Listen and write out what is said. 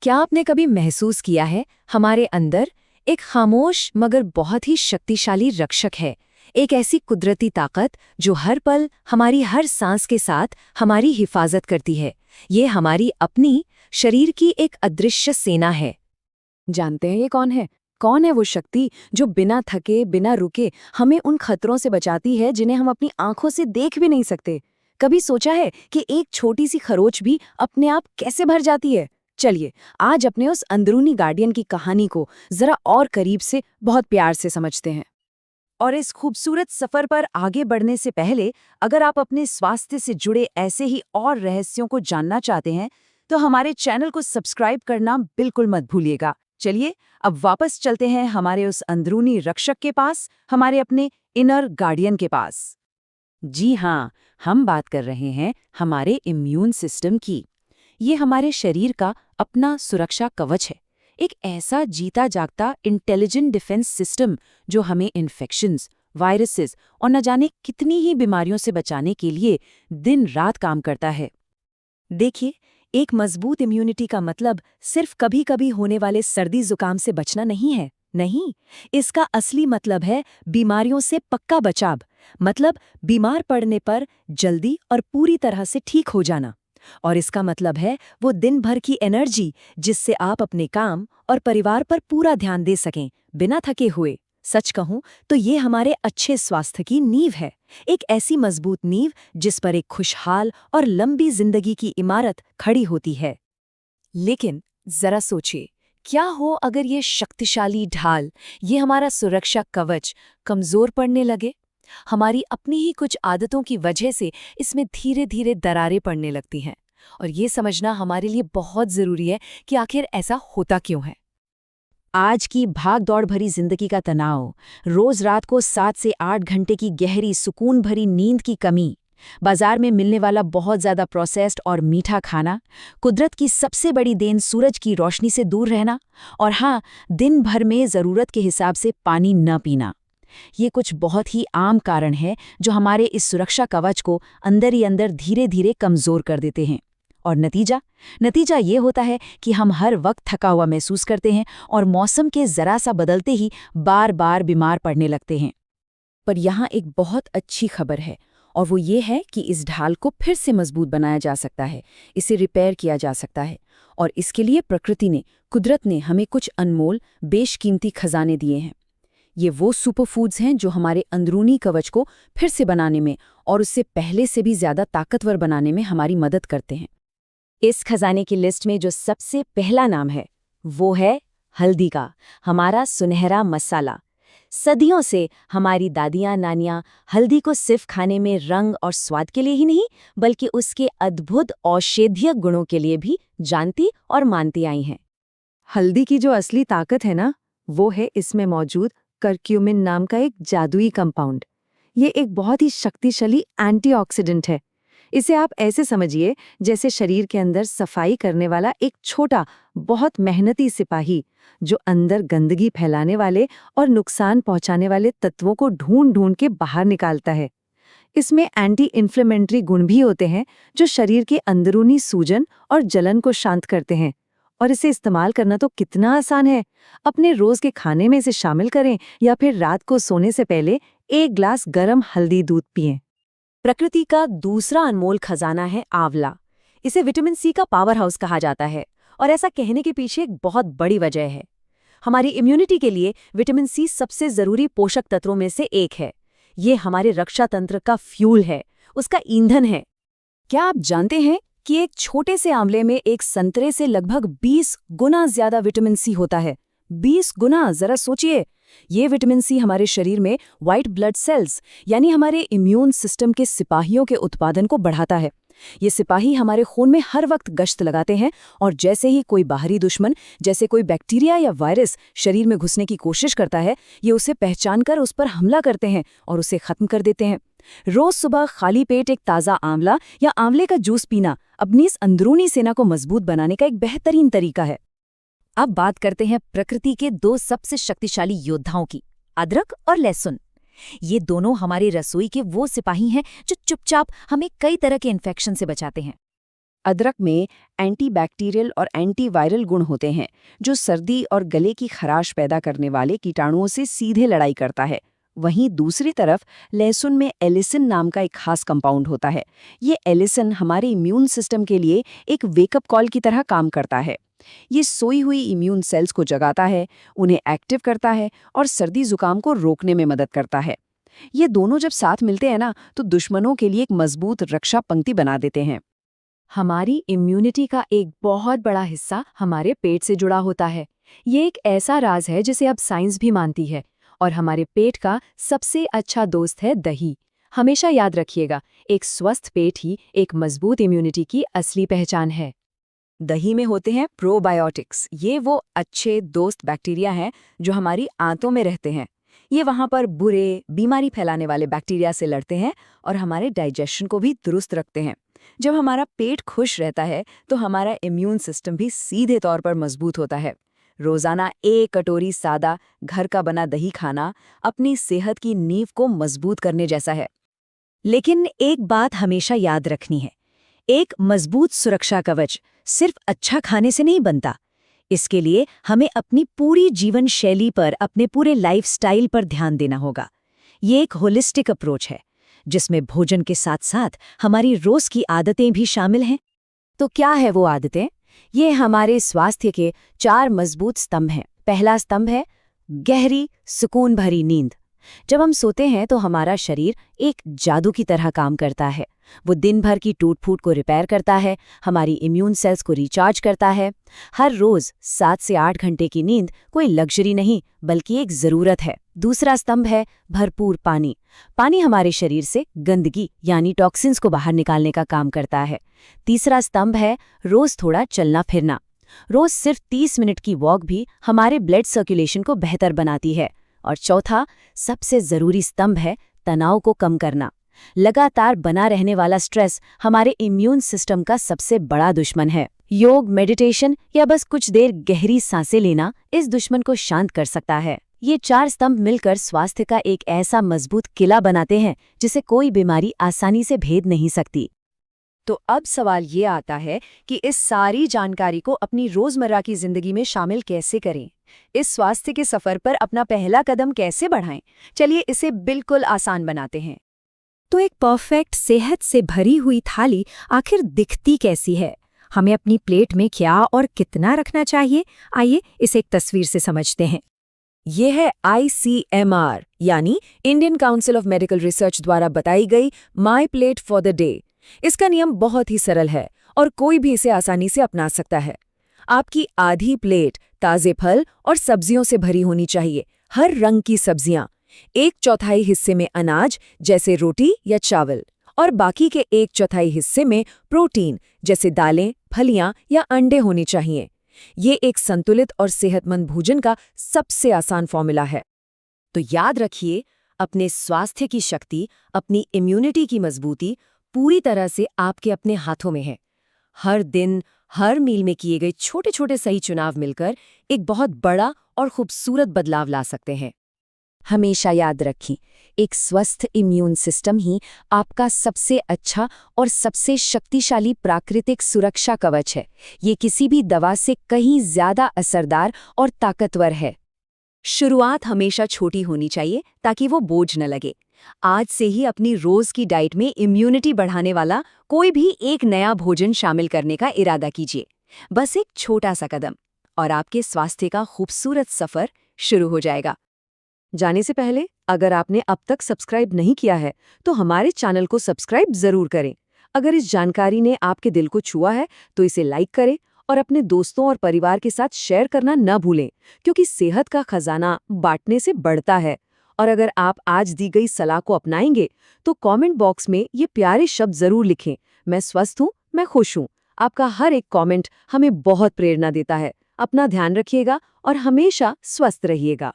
क्या आपने कभी महसूस किया है हमारे अंदर एक खामोश मगर बहुत ही शक्तिशाली रक्षक है। एक ऐसी कुदरती ताकत जो हर पल हमारी हर सांस के साथ हमारी हिफाजत करती है। ये हमारी अपनी शरीर की एक अदृश्य सेना है। जानते हैं ये कौन है? कौन है वो शक्ति जो बिना थके बिना रुके हमें उन खतरों से बचाती है जिन्हें हम अपनी आंखों से देख भी नहीं सकते? कभी सोचा है कि एक छोटी सी खरोच भी अपने आप कैसे भर जाती है? चलिए आज अपने उस अंदरूनी गार्डियन की कहानी को जरा और करीब से बहुत प्यार से समझते हैं। और इस खूबसूरत सफर पर आगे बढ़ने से पहले अगर आप अपने स्वास्थ्य से जुड़े ऐसे ही और रहस्यों को जानना चाहते हैं तो हमारे चैनल को सब्सक्राइब करना बिल्कुल मत भूलिएगा। चलिए अब वापस चलते हैं हमारे उस अंदरूनी रक्षक के पास, हमारे अपने इनर गार्डियन के पास। जी हाँ, हम बात कर रहे हैं हमारे इम्यून सिस्टम की। ये हमारे शरीर का अपना सुरक्षा कवच है, एक ऐसा जीता जागता इंटेलिजेंट डिफेंस सिस्टम जो हमें इन्फेक्शंस, वायरसेस और न जाने कितनी ही बीमारियों से बचाने के लिए दिन रात काम करता है। देखिए, एक मजबूत इम्यूनिटी का मतलब सिर्फ कभी-कभी होने वाले सर्दी जुकाम से बचना नहीं है। नहीं, इसका असली मतलब है बीमारियों से पक्का बचाव। मतलब बीमार पड़ने पर जल्दी और पूरी तरह से ठीक हो जाना। और इसका मतलब है वो दिन भर की एनर्जी जिससे आप अपने काम और परिवार पर पूरा ध्यान दे सकें बिना थके हुए। सच कहूं तो ये हमारे अच्छे स्वास्थ्य की नींव है, एक ऐसी मजबूत नींव जिस पर एक खुशहाल और लंबी जिंदगी की इमारत खड़ी होती है। लेकिन जरा सोचिए, क्या हो अगर ये शक्तिशाली ढाल, ये हमारा सुरक्षा कवच कमजोर पड़ने लगे? हमारी अपनी ही कुछ आदतों की वजह से इसमें धीरे धीरे दरारें पड़ने लगती हैं। और ये समझना हमारे लिए बहुत जरूरी है कि आखिर ऐसा होता क्यों है। आज की भाग दौड़ भरी जिंदगी का तनाव, रोज रात को 7 से 8 घंटे की गहरी सुकून भरी नींद की कमी, बाजार में मिलने वाला बहुत ज्यादा प्रोसेस्ड और मीठा खाना, कुदरत की सबसे बड़ी देन सूरज की रोशनी से दूर रहना, और हाँ, दिन भर में जरूरत के हिसाब से पानी न पीना। ये कुछ बहुत ही आम कारण है जो हमारे इस सुरक्षा कवच को अंदर ही अंदर धीरे धीरे कमजोर कर देते हैं। और नतीजा ये होता है कि हम हर वक्त थका हुआ महसूस करते हैं और मौसम के जरा सा बदलते ही बार बार बीमार पड़ने लगते हैं। पर यहाँ एक बहुत अच्छी खबर है, और वो ये है कि इस ढाल को फिर से मजबूत बनाया जा सकता है, इसे रिपेयर किया जा सकता है। और इसके लिए प्रकृति ने, कुदरत ने हमें कुछ अनमोल बेशकीमती खजाने दिए हैं। ये वो सुपर फूड्स हैं जो हमारे अंदरूनी कवच को फिर से बनाने में और उससे पहले से भी ज्यादा ताकतवर बनाने में हमारी मदद करते हैं। इस खजाने की लिस्ट में जो सबसे पहला नाम है वो है हल्दी का, हमारा सुनहरा मसाला। सदियों से हमारी दादियां नानियां हल्दी को सिर्फ खाने में रंग और स्वाद के लिए ही नहीं बल्कि उसके अद्भुत औषधीय गुणों के लिए भी जानती और मानती आई हैं। हल्दी की जो असली ताकत है ना, वो है इसमें मौजूद करक्यूमिन नाम का एक जादुई कंपाउंड। ये एक बहुत ही शक्तिशाली एंटीऑक्सीडेंट है। इसे आप ऐसे समझिए जैसे शरीर के अंदर सफाई करने वाला एक छोटा, बहुत मेहनती सिपाही जो अंदर गंदगी फैलाने वाले और नुकसान पहुंचाने वाले तत्वों को ढूंढ ढूंढ के बाहर निकालता है। इसमें एंटी इन्फ्लेमेटरी गुण भी होते हैं जो शरीर के अंदरूनी सूजन और जलन को शांत करते हैं। और इसे इस्तेमाल करना तो कितना आसान है। अपने रोज के खाने में इसे शामिल करें या फिर रात को सोने से पहले 1 ग्लास गर्म हल्दी दूध पिएं। प्रकृति का दूसरा अनमोल खजाना है आंवला। इसे विटामिन सी का पावर हाउस कहा जाता है और ऐसा कहने के पीछे एक बहुत बड़ी वजह है। हमारी इम्यूनिटी के लिए विटामिन सी सबसे जरूरी पोषक तत्वों में से एक है। ये हमारे रक्षा तंत्र का फ्यूल है, उसका ईंधन है। क्या आप जानते हैं कि एक छोटे से आंवले में एक संतरे से लगभग 20 गुना ज्यादा विटामिन सी होता है? 20 गुना, जरा सोचिए। ये विटामिन सी हमारे शरीर में व्हाइट ब्लड सेल्स यानी हमारे इम्यून सिस्टम के सिपाहियों के उत्पादन को बढ़ाता है। ये सिपाही हमारे खून में हर वक्त गश्त लगाते हैं और जैसे ही कोई बाहरी दुश्मन, जैसे कोई बैक्टीरिया या वायरस शरीर में घुसने की कोशिश करता है, ये उसे पहचान कर उस पर हमला करते हैं और उसे खत्म कर देते हैं। रोज सुबह खाली पेट एक ताज़ा आंवला या आंवले का जूस पीना अपनी इस अंदरूनी सेना को मजबूत बनाने का एक बेहतरीन तरीका है। अब बात करते हैं प्रकृति के 2 सबसे शक्तिशाली योद्धाओं की, अदरक और लहसुन। ये दोनों हमारी रसोई के वो सिपाही हैं जो चुपचाप हमें कई तरह के इन्फेक्शन से बचाते हैं। अदरक में एंटीबैक्टीरियल और एंटीवायरल गुण होते हैं, जो सर्दी और गले की खराश पैदा करने वाले कीटाणुओं से सीधे लड़ाई करता है। वहीं दूसरी तरफ लहसुन में एलिसिन नाम का एक खास कंपाउंड होता है। ये एलिसिन हमारे इम्यून सिस्टम के लिए एक वेकअप कॉल की तरह काम करता है। ये सोई हुई इम्यून सेल्स को जगाता है, उन्हें एक्टिव करता है और सर्दी जुकाम को रोकने में मदद करता है। ये दोनों जब साथ मिलते हैं ना, तो दुश्मनों के लिए एक मजबूत रक्षा पंक्ति बना देते हैं। हमारी इम्यूनिटी का एक बहुत बड़ा हिस्सा हमारे पेट से जुड़ा होता है। ये एक ऐसा राज है जिसे अब साइंस भी मानती है, और हमारे पेट का सबसे अच्छा दोस्त है दही। हमेशा याद रखिएगा, एक स्वस्थ पेट ही एक मजबूत इम्यूनिटी की असली पहचान है। दही में होते हैं प्रोबायोटिक्स। ये वो अच्छे दोस्त बैक्टीरिया हैं जो हमारी आंतों में रहते हैं। ये वहाँ पर बुरे, बीमारी फैलाने वाले बैक्टीरिया से लड़ते हैं और हमारे डाइजेशन को भी दुरुस्त रखते हैं। जब हमारा पेट खुश रहता है तो हमारा इम्यून सिस्टम भी सीधे तौर पर मजबूत होता है। रोजाना एक कटोरी सादा घर का बना दही खाना अपनी सेहत की नींव को मजबूत करने जैसा है। लेकिन एक बात हमेशा याद रखनी है, एक मजबूत सुरक्षा कवच सिर्फ अच्छा खाने से नहीं बनता। इसके लिए हमें अपनी पूरी जीवन शैली पर, अपने पूरे लाइफस्टाइल पर ध्यान देना होगा। ये एक होलिस्टिक अप्रोच है जिसमें भोजन के साथ साथ हमारी रोज की आदतें भी शामिल हैं। तो क्या है वो आदतें? ये हमारे स्वास्थ्य के 4 मजबूत स्तंभ हैं। पहला स्तंभ है गहरी, सुकून भरी नींद। जब हम सोते हैं तो हमारा शरीर एक जादू की तरह काम करता है। वो दिन भर की टूट-फूट को रिपेयर करता है, हमारी इम्यून सेल्स को रिचार्ज करता है। हर रोज 7 से 8 घंटे की नींद कोई लग्जरी नहीं, बल्कि एक जरूरत है। दूसरा स्तंभ है भरपूर पानी। पानी हमारे शरीर से गंदगी यानी टॉक्सिन्स को बाहर निकालने का काम करता है। तीसरा स्तंभ है रोज थोड़ा चलना फिरना। रोज सिर्फ 30 मिनट की वॉक भी हमारे ब्लड सर्कुलेशन को बेहतर बनाती है। और चौथा, सबसे जरूरी स्तंभ है तनाव को कम करना। लगातार बना रहने वाला स्ट्रेस हमारे इम्यून सिस्टम का सबसे बड़ा दुश्मन है। योग, मेडिटेशन या बस कुछ देर गहरी सांसें लेना इस दुश्मन को शांत कर सकता है। ये 4 स्तंभ मिलकर स्वास्थ्य का एक ऐसा मजबूत किला बनाते हैं जिसे कोई बीमारी आसानी से भेद नहीं सकती। तो अब सवाल ये आता है कि इस सारी जानकारी को अपनी रोजमर्रा की जिंदगी में शामिल कैसे करें? इस स्वास्थ्य के सफर पर अपना पहला कदम कैसे बढ़ाएं? चलिए इसे बिल्कुल आसान बनाते हैं। तो एक परफेक्ट सेहत से भरी हुई थाली आखिर दिखती कैसी है? हमें अपनी प्लेट में क्या और कितना रखना चाहिए? आइए इसे एक तस्वीर से समझते हैं। यह है ICMR यानी Indian council of medical research द्वारा बताई गई my plate for the day. इसका नियम बहुत ही सरल है और कोई भी इसे आसानी से अपना सकता है। आपकी आधी प्लेट ताजे फल और सब्जियों से भरी होनी चाहिए, हर रंग की सब्जियां। 1/4 हिस्से में अनाज जैसे रोटी या चावल और बाकी के 1/4 हिस्से में प्रोटीन जैसे दालें, फलियां या अंडे होने चाहिए। ये एक संतुलित और सेहतमंद भोजन का सबसे आसान फॉर्मूला है। तो याद रखिए, अपने स्वास्थ्य की शक्ति, अपनी इम्यूनिटी की मजबूती पूरी तरह से आपके अपने हाथों में है। हर दिन, हर मील में किए गए छोटे छोटे सही चुनाव मिलकर एक बहुत बड़ा और खूबसूरत बदलाव ला सकते हैं। हमेशा याद रखें, एक स्वस्थ इम्यून सिस्टम ही आपका सबसे अच्छा और सबसे शक्तिशाली प्राकृतिक सुरक्षा कवच है। ये किसी भी दवा से कहीं ज्यादा असरदार और ताकतवर है। शुरुआत हमेशा छोटी होनी चाहिए ताकि वो बोझ न लगे। आज से ही अपनी रोज की डाइट में इम्यूनिटी बढ़ाने वाला कोई भी एक नया भोजन शामिल करने का इरादा कीजिए। बस एक छोटा सा कदम और आपके स्वास्थ्य का खूबसूरत सफर शुरू हो जाएगा। जाने से पहले अगर आपने अब तक सब्सक्राइब नहीं किया है तो हमारे चैनल को सब्सक्राइब जरूर करें। अगर इस जानकारी ने आपके दिल को छुआ है तो इसे लाइक करें और अपने दोस्तों और परिवार के साथ शेयर करना न भूलें, क्योंकि सेहत का खजाना बांटने से बढ़ता है। और अगर आप आज दी गई सलाह को अपनाएंगे तो कमेंट बॉक्स में ये प्यारे शब्द जरूर लिखें, मैं स्वस्थ हूँ, मैं खुश हूँ। आपका हर एक कमेंट हमें बहुत प्रेरणा देता है। अपना ध्यान रखिएगा और हमेशा स्वस्थ रहिएगा।